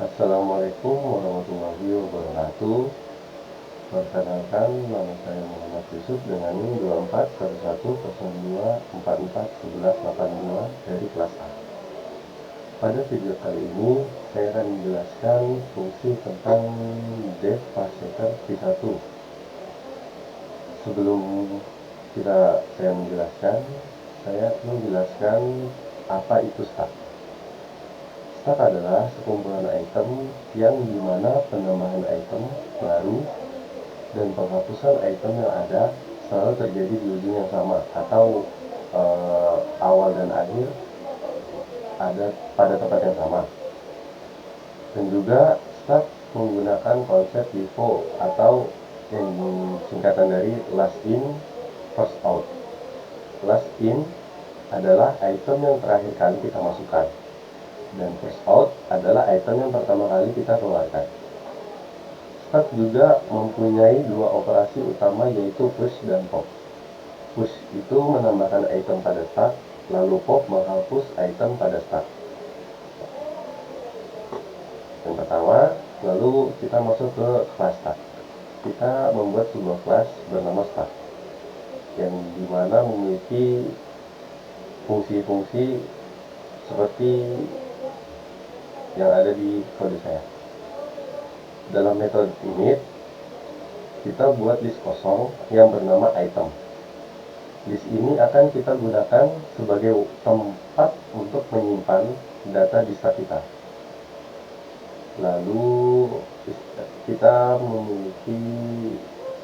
Assalamualaikum warahmatullahi wabarakatuh. Perkenalkan, nama saya Muhammad Yusuf dengan NIM 241102441182 dari kelas A. Pada video kali ini, saya akan menjelaskan fungsi tentang def parseker V1. Sebelum saya menjelaskan, saya menjelaskan apa itu stack. Stack adalah sekumpulan item yang dimana penambahan item baru dan penghapusan item yang ada selalu terjadi di ujung yang sama, atau awal dan akhir ada pada tempat yang sama. Dan juga stack menggunakan konsep LIFO atau yang singkatan dari last in first out. Last in adalah item yang terakhir kali kita masukkan, dan first out adalah item yang pertama kali kita keluarkan. Stack juga mempunyai dua operasi utama, yaitu push dan pop. Push itu menambahkan item pada stack, lalu pop menghapus item pada stack. Yang pertama, lalu kita masuk ke kelas stack. Kita membuat sebuah kelas bernama stack, yang dimana memiliki fungsi-fungsi seperti yang ada di kode saya. Dalam metode init, kita buat list kosong yang bernama item. List ini akan kita gunakan sebagai tempat untuk menyimpan data di stack kita. Lalu kita memiliki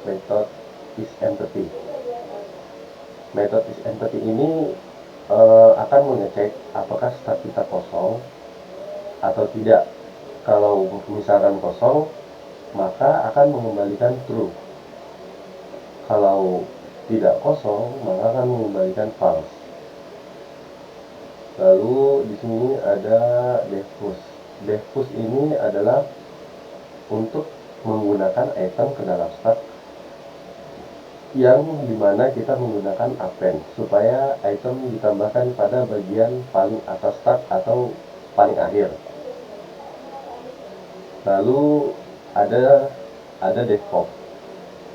metode isEmpty. Metode isEmpty ini akan mengecek apakah stack kita kosong atau tidak. Kalau misalkan kosong, maka akan mengembalikan true. Kalau tidak kosong, maka akan mengembalikan false. Lalu di sini ada defpush. Defpush ini adalah untuk menggunakan item ke dalam stack, yang dimana kita menggunakan append supaya item ditambahkan pada bagian paling atas stack atau paling akhir. Lalu ada defpop.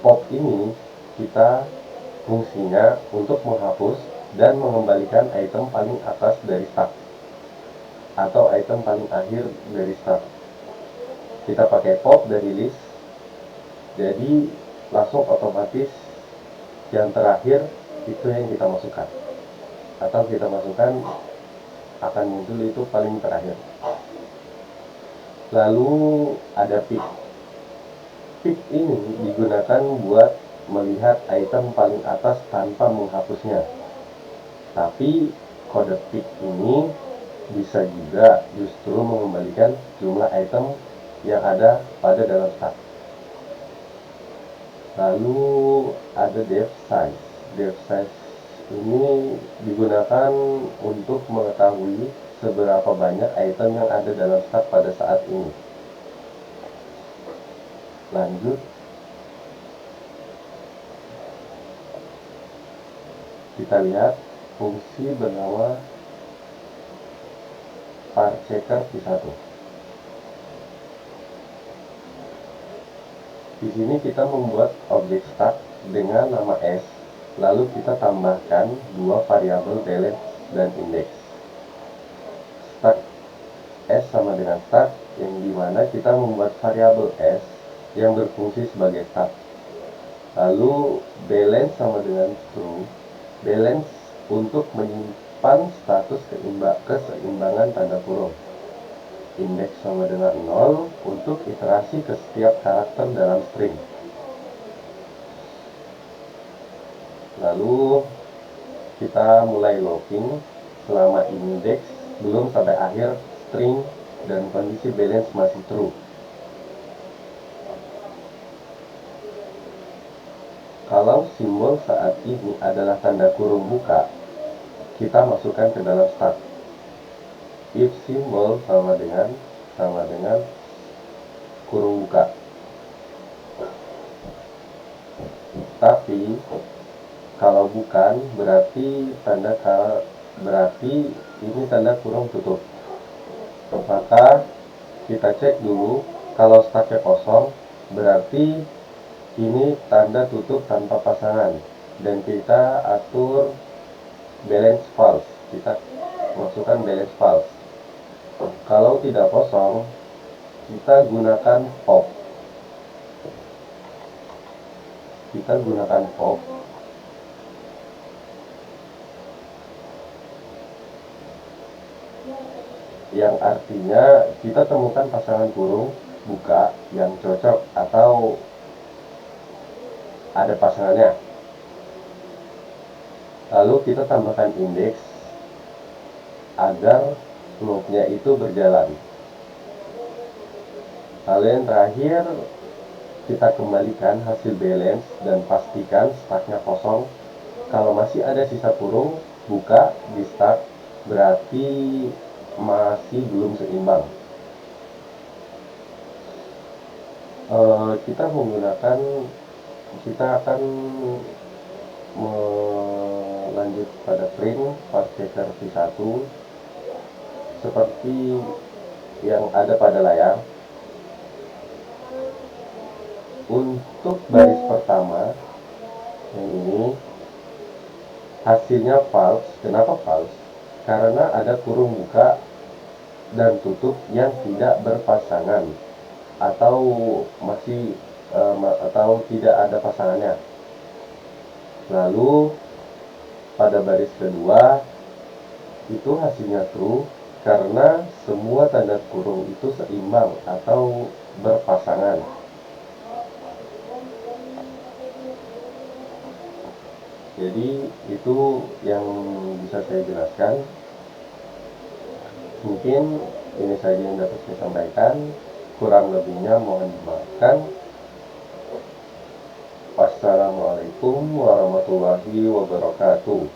Pop ini kita fungsinya untuk menghapus dan mengembalikan item paling atas dari stack atau item paling akhir dari stack. Kita pakai pop dari list, jadi langsung otomatis yang terakhir itu yang kita masukkan, atau kita masukkan akan muncul itu paling terakhir. Lalu ada pick. Pick ini digunakan buat melihat item paling atas tanpa menghapusnya. Tapi kode pick ini bisa juga justru mengembalikan jumlah item yang ada pada dalam stack. Lalu ada def size. Def size ini digunakan untuk mengetahui seberapa banyak item yang ada dalam stack pada saat ini. Lanjut, kita lihat fungsi bernama parseker V1. Di sini kita membuat objek stack dengan nama s, lalu kita tambahkan dua variabel balance dan index. Stack s sama dengan stack, yang dimana kita membuat variabel s yang berfungsi sebagai stack. Lalu balance sama dengan true. Balance untuk menyimpan status keseimbangan tanda kurung. Index sama dengan 0 untuk iterasi ke setiap karakter dalam string. Lalu kita mulai looping selama index belum sampai akhir string dan kondisi balance masih true. Kalau simbol saat ini adalah tanda kurung buka, kita masukkan ke dalam stack. If simbol sama dengan kurung buka. Tapi kalau bukan, berarti ini tanda kurung tutup. Maka kita cek dulu. Kalau stucknya kosong, berarti ini tanda tutup tanpa pasangan, dan kita atur balance false. Kita masukkan balance false. Kalau tidak kosong, kita gunakan pop. Yang artinya kita temukan pasangan kurung buka yang cocok atau ada pasangannya. Lalu kita tambahkan indeks agar loopnya itu berjalan. Lalu yang terakhir, kita kembalikan hasil balance dan pastikan stucknya kosong. Kalau masih ada sisa kurung, buka di stuck, berarti masih belum seimbang. Kita akan melanjut pada print partaker V1 seperti yang ada pada layar. Untuk baris pertama yang ini hasilnya false. Kenapa false? Karena ada kurung buka dan tutup yang tidak berpasangan atau tidak ada pasangannya. Lalu pada baris kedua itu hasilnya true karena semua tanda kurung itu seimbang atau berpasangan. Jadi itu yang bisa saya jelaskan. Mungkin ini saja yang dapat saya sampaikan. Kurang lebihnya mohon dimaafkan. Wassalamualaikum warahmatullahi wabarakatuh.